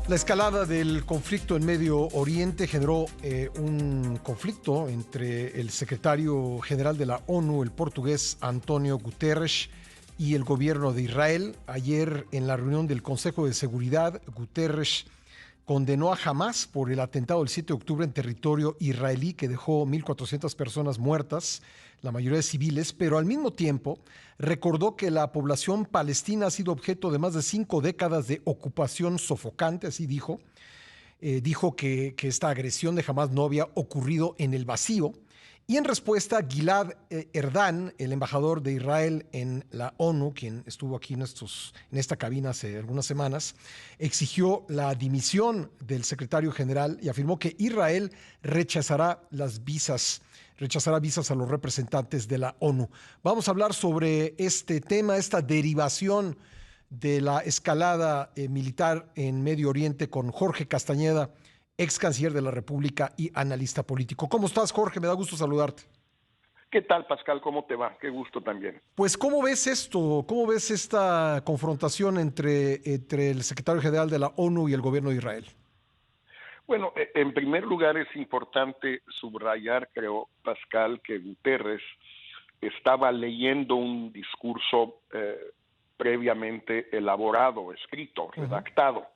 La escalada del conflicto en Medio Oriente generó un conflicto entre el secretario general de la ONU, el portugués António Guterres, y el gobierno de Israel. Ayer, en la reunión del Consejo de Seguridad, Guterres condenó a Hamás por el atentado del 7 de octubre en territorio israelí que dejó 1,400 personas muertas, la mayoría de civiles, pero al mismo tiempo recordó que la población palestina ha sido objeto de más de 5 décadas de ocupación sofocante, así dijo. Dijo que esta agresión de Hamás no había ocurrido en el vacío. Y en respuesta, Gilad Erdan, el embajador de Israel en la ONU, quien estuvo aquí en esta cabina hace algunas semanas, exigió la dimisión del secretario general y afirmó que Israel rechazará visas a los representantes de la ONU. Vamos a hablar sobre este tema, esta derivación de la escalada militar en Medio Oriente con Jorge Castañeda, ex canciller de la República y analista político. ¿Cómo estás, Jorge? Me da gusto saludarte. ¿Qué tal, Pascal? ¿Cómo te va? Qué gusto también. Pues, ¿cómo ves esto? ¿Cómo ves esta confrontación entre el secretario general de la ONU y el gobierno de Israel? Bueno, en primer lugar es importante subrayar, creo, Pascal, que Guterres estaba leyendo un discurso previamente elaborado, escrito, redactado.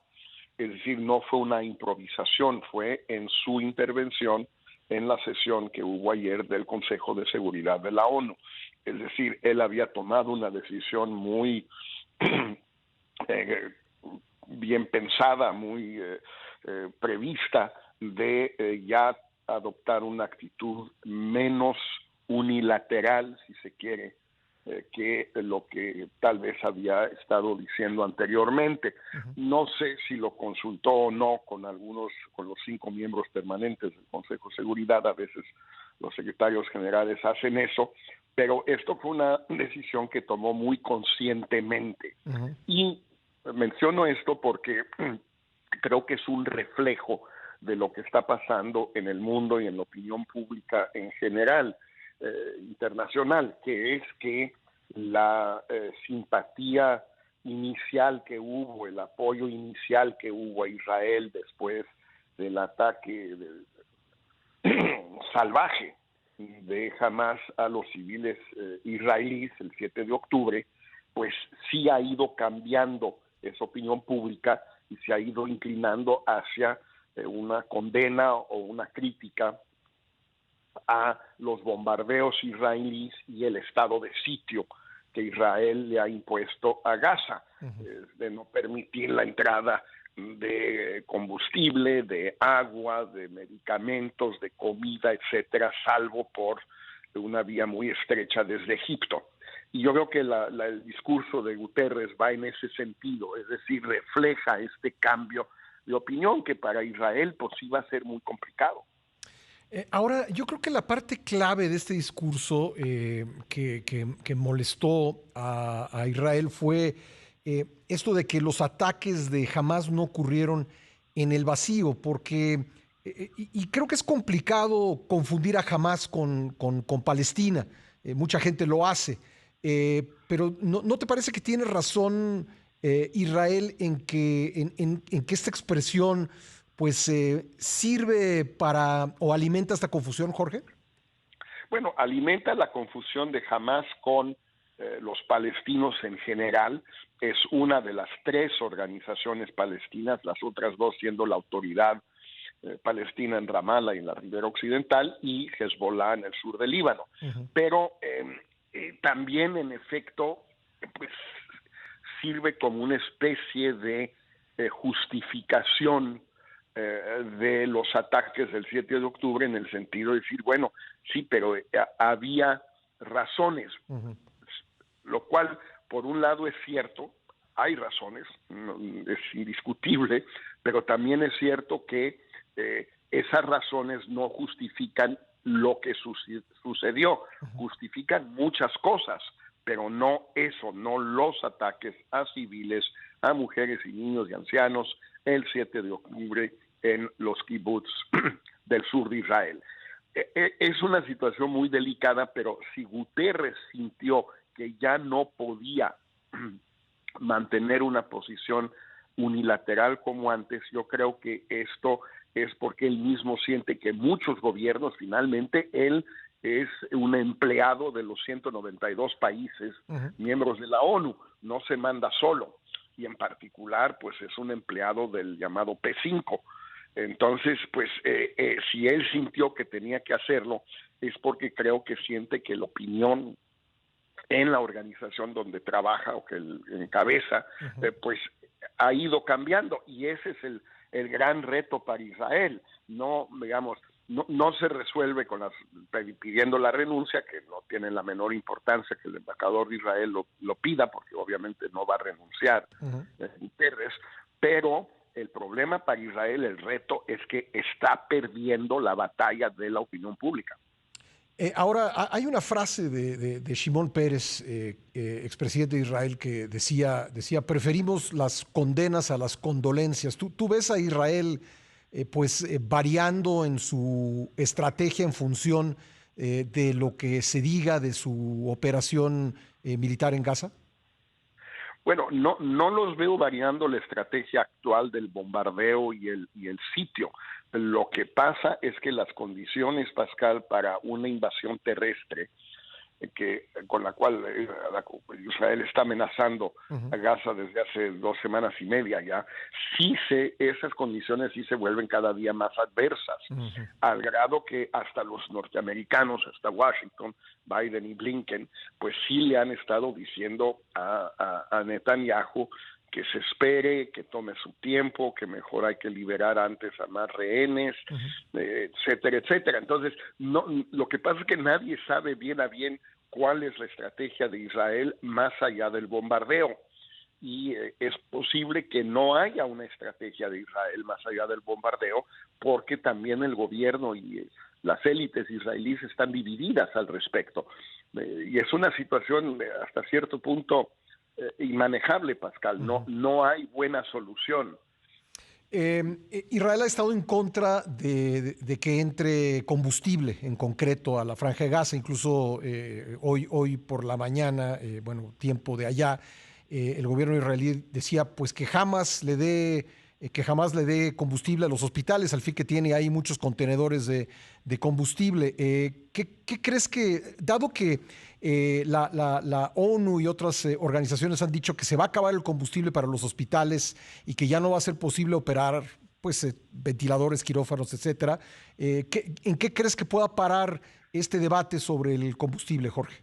Es decir, no fue una improvisación, fue en su intervención en la sesión que hubo ayer del Consejo de Seguridad de la ONU. Es decir, él había tomado una decisión muy bien pensada, muy prevista de ya adoptar una actitud menos unilateral, si se quiere, que lo que tal vez había estado diciendo anteriormente. No sé si lo consultó o no con los 5 miembros permanentes del Consejo de Seguridad. A veces los secretarios generales hacen eso, pero esto fue una decisión que tomó muy conscientemente. Y menciono esto porque creo que es un reflejo de lo que está pasando en el mundo y en la opinión pública en general, internacional, que es que la simpatía inicial que hubo, el apoyo inicial que hubo a Israel después del ataque salvaje de Hamás a los civiles israelíes el 7 de octubre, pues sí ha ido cambiando esa opinión pública y se ha ido inclinando hacia una condena o una crítica a los bombardeos israelíes y el estado de sitio que Israel le ha impuesto a Gaza, de no permitir la entrada de combustible, de agua, de medicamentos, de comida, etcétera, salvo por una vía muy estrecha desde Egipto. Y yo creo que el discurso de Guterres va en ese sentido, es decir, refleja este cambio de opinión que para Israel pues iba a ser muy complicado. Ahora, yo creo que la parte clave de este discurso que molestó a Israel fue esto de que los ataques de Hamás no ocurrieron en el vacío, porque, y creo que es complicado confundir a Hamás con Palestina. Mucha gente lo hace, pero ¿no te parece que tiene razón Israel en que esta expresión pues sirve para o alimenta esta confusión, Jorge? Bueno, alimenta la confusión de Hamás con los palestinos en general. Es una de las 3 organizaciones palestinas, las otras 2 siendo la autoridad palestina en Ramallah y en la Ribera Occidental y Hezbollah en el sur del Líbano. Pero también, en efecto, pues sirve como una especie de justificación de los ataques del 7 de octubre en el sentido de decir, bueno, sí, pero había razones, lo cual por un lado es cierto, hay razones, es indiscutible, pero también es cierto que esas razones no justifican lo que sucedió, justifican muchas cosas, pero no eso, no los ataques a civiles, a mujeres y niños y ancianos el 7 de octubre en los kibbutz del sur de Israel. Es una situación muy delicada, pero si Guterres sintió que ya no podía mantener una posición unilateral como antes. Yo creo que esto es porque él mismo siente que muchos gobiernos, finalmente, él es un empleado de los 192 países miembros de la ONU, no se manda solo, y en particular, pues es un empleado del llamado P5. Entonces, pues, si él sintió que tenía que hacerlo, es porque creo que siente que la opinión en la organización donde trabaja o que él encabeza, pues ha ido cambiando, y ese es el gran reto para Israel. No, digamos, no se resuelve pidiendo la renuncia, que no tiene la menor importancia que el embajador de Israel lo pida, porque obviamente no va a renunciar Guterres, pero el problema para Israel, el reto, es que está perdiendo la batalla de la opinión pública. Ahora, hay una frase de Shimon Peres, expresidente de Israel, que decía, preferimos las condenas a las condolencias. ¿Tú ves a Israel variando en su estrategia en función de lo que se diga de su operación militar en Gaza? Bueno, no los veo variando la estrategia actual del bombardeo y el sitio. Lo que pasa es que las condiciones, Pascal, para una invasión terrestre con la cual Israel está amenazando a Gaza desde hace 2 semanas y media ya, esas condiciones sí se vuelven cada día más adversas, al grado que hasta los norteamericanos, hasta Washington, Biden y Blinken, pues sí le han estado diciendo a Netanyahu que se espere, que tome su tiempo, que mejor hay que liberar antes a más rehenes, etcétera, etcétera. Entonces, lo que pasa es que nadie sabe bien a bien cuál es la estrategia de Israel más allá del bombardeo. Y es posible que no haya una estrategia de Israel más allá del bombardeo, porque también el gobierno y las élites israelíes están divididas al respecto. Y es una situación hasta cierto punto inmanejable, Pascal. No hay buena solución. Israel ha estado en contra de que entre combustible en concreto a la Franja de Gaza, incluso hoy por la mañana, tiempo de allá, el gobierno israelí decía pues que jamás le dé combustible a los hospitales, al fin que tiene ahí muchos contenedores de combustible. ¿Qué crees que, dado que la ONU y otras organizaciones han dicho que se va a acabar el combustible para los hospitales y que ya no va a ser posible operar ventiladores, quirófanos, etcétera, ¿en qué crees que pueda parar este debate sobre el combustible, Jorge?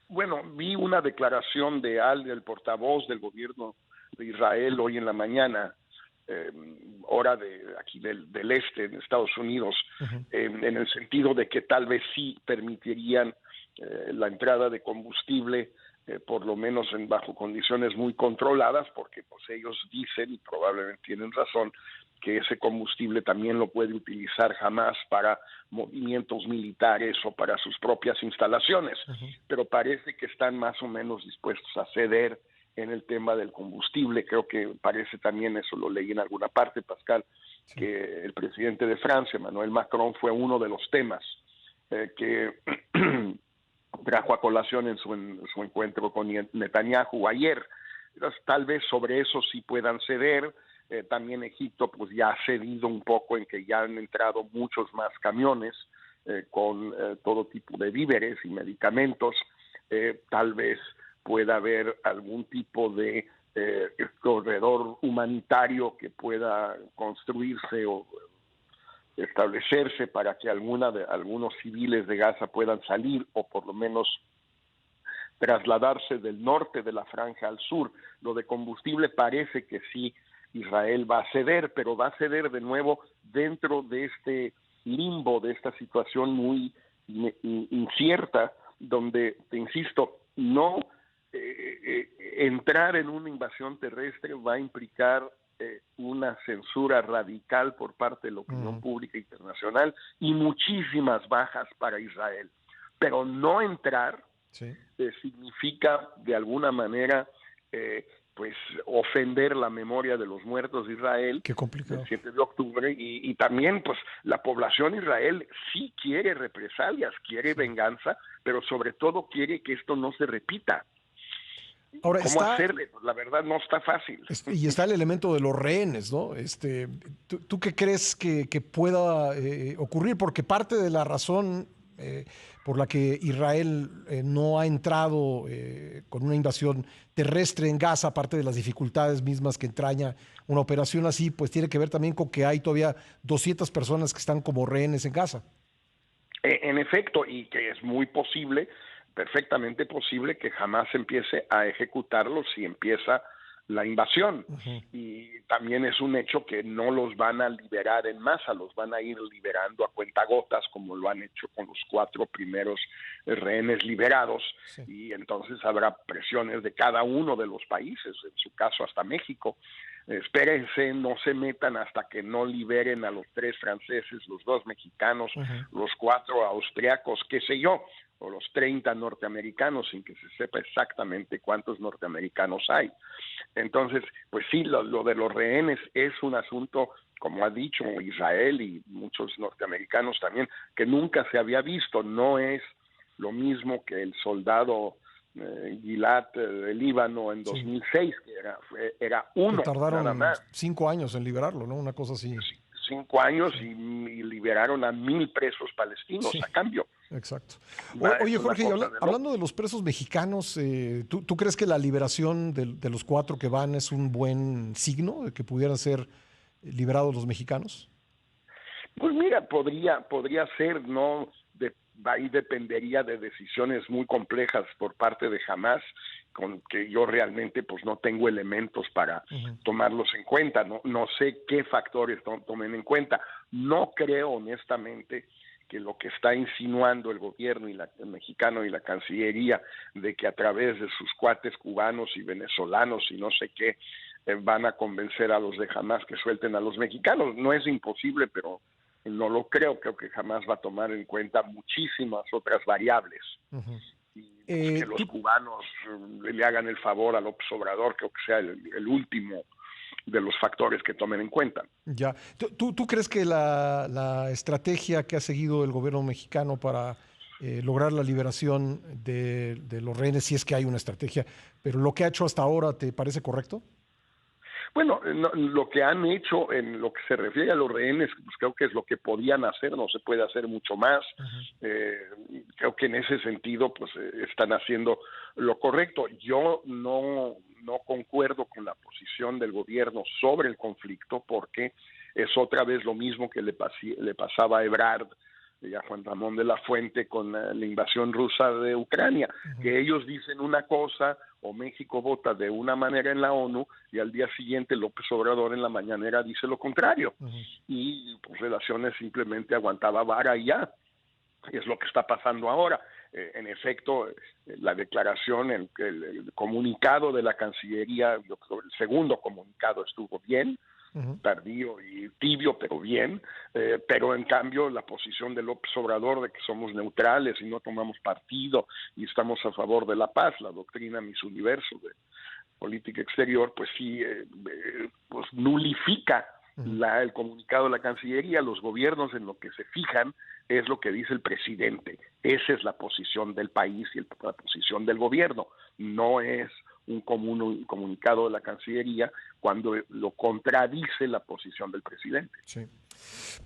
Bueno, vi una declaración de el portavoz del gobierno de Israel hoy en la mañana, hora de aquí del este, en Estados Unidos, en el sentido de que tal vez sí permitirían la entrada de combustible, por lo menos bajo condiciones muy controladas, porque pues ellos dicen, y probablemente tienen razón, que ese combustible también lo puede utilizar Hamás para movimientos militares o para sus propias instalaciones, pero parece que están más o menos dispuestos a ceder en el tema del combustible. Creo que parece también, eso lo leí en alguna parte, Pascal, que el presidente de Francia, Emmanuel Macron, fue uno de los temas que trajo a colación en su encuentro con Netanyahu ayer. Entonces, tal vez sobre eso sí puedan ceder. También Egipto pues ya ha cedido un poco en que ya han entrado muchos más camiones con todo tipo de víveres y medicamentos. Tal vez pueda haber algún tipo de corredor humanitario que pueda construirse o establecerse para que algunos civiles de Gaza puedan salir, o por lo menos trasladarse del norte de la franja al sur. Lo de combustible parece que sí Israel va a ceder, pero va a ceder de nuevo dentro de este limbo, de esta situación muy incierta, donde, te insisto, no entrar en una invasión terrestre va a implicar una censura radical por parte de la opinión pública internacional y muchísimas bajas para Israel. Pero no entrar significa de alguna manera pues ofender la memoria de los muertos de Israel. Qué complicado. El 7 de octubre y también pues la población de Israel sí quiere represalias, quiere venganza, pero sobre todo quiere que esto no se repita. Ahora ¿Cómo hacerle? Pues la verdad no está fácil. Y está el elemento de los rehenes, ¿no? ¿Tú qué crees que pueda ocurrir? Porque parte de la razón por la que Israel no ha entrado con una invasión terrestre en Gaza, aparte de las dificultades mismas que entraña una operación así, pues tiene que ver también con que hay todavía 200 personas que están como rehenes en Gaza. En efecto, y que es muy posible, perfectamente posible, que jamás empiece a ejecutarlos si empieza la invasión. Uh-huh. Y también es un hecho que no los van a liberar en masa, los van a ir liberando a cuentagotas, como lo han hecho con los 4 primeros rehenes liberados. Sí. Y entonces habrá presiones de cada uno de los países, en su caso hasta México. Espérense, no se metan hasta que no liberen a los 3 franceses, los 2 mexicanos, uh-huh, los 4 austriacos, qué sé yo, o los 30 norteamericanos, sin que se sepa exactamente cuántos norteamericanos hay. Entonces, pues sí, lo de los rehenes es un asunto, como ha dicho Israel y muchos norteamericanos también, que nunca se había visto. No es lo mismo que el soldado Gilad de Líbano en 2006, sí, que era uno. Que tardaron nada más 5 años en liberarlo, ¿no? Una cosa así. 5 años, sí, y liberaron a 1,000 presos palestinos, sí, a cambio. Exacto. Oye, Jorge, hablando de los presos mexicanos, ¿tú crees que la liberación de los 4 que van es un buen signo de que pudieran ser liberados los mexicanos? Pues mira, podría ser, ¿no? Ahí dependería de decisiones muy complejas por parte de Hamás, con que yo realmente pues no tengo elementos para uh-huh, tomarlos en cuenta, no sé qué factores tomen en cuenta. No creo honestamente que lo que está insinuando el gobierno el mexicano y la Cancillería, de que a través de sus cuates cubanos y venezolanos y no sé qué, van a convencer a los de Hamás que suelten a los mexicanos. No es imposible, pero no lo creo que jamás va a tomar en cuenta muchísimas otras variables. Uh-huh. Y pues, que los cubanos le hagan el favor a López Obrador, creo que sea el último de los factores que tomen en cuenta. Ya. ¿Tú crees que la estrategia que ha seguido el gobierno mexicano para lograr la liberación de los rehenes, si es que hay una estrategia, pero lo que ha hecho hasta ahora, ¿te parece correcto? Bueno, lo que han hecho en lo que se refiere a los rehenes, pues creo que es lo que podían hacer, no se puede hacer mucho más. Uh-huh. Creo que en ese sentido pues están haciendo lo correcto. Yo no concuerdo con la posición del gobierno sobre el conflicto, porque es otra vez lo mismo que le pasaba a Ebrard y a Juan Ramón de la Fuente con la invasión rusa de Ucrania, uh-huh, que ellos dicen una cosa o México vota de una manera en la ONU y al día siguiente López Obrador en la mañanera dice lo contrario. Uh-huh. Y pues Relaciones simplemente aguantaba vara y ya. Es lo que está pasando ahora. En efecto, la declaración, el comunicado de la Cancillería, yo creo el segundo comunicado estuvo bien, uh-huh, tardío y tibio, pero bien, pero en cambio la posición de López Obrador de que somos neutrales y no tomamos partido y estamos a favor de la paz, la doctrina Miss Universo de política exterior, pues sí, pues nulifica el comunicado de la Cancillería. Los gobiernos en lo que se fijan es lo que dice el presidente. Esa es la posición del país y la posición del gobierno. No es un comunicado de la Cancillería cuando lo contradice la posición del presidente. Sí.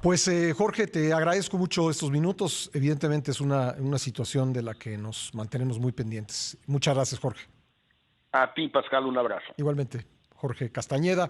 Pues Jorge, te agradezco mucho estos minutos. Evidentemente es una situación de la que nos mantenemos muy pendientes. Muchas gracias, Jorge. A ti, Pascal, un abrazo. Igualmente, Jorge Castañeda.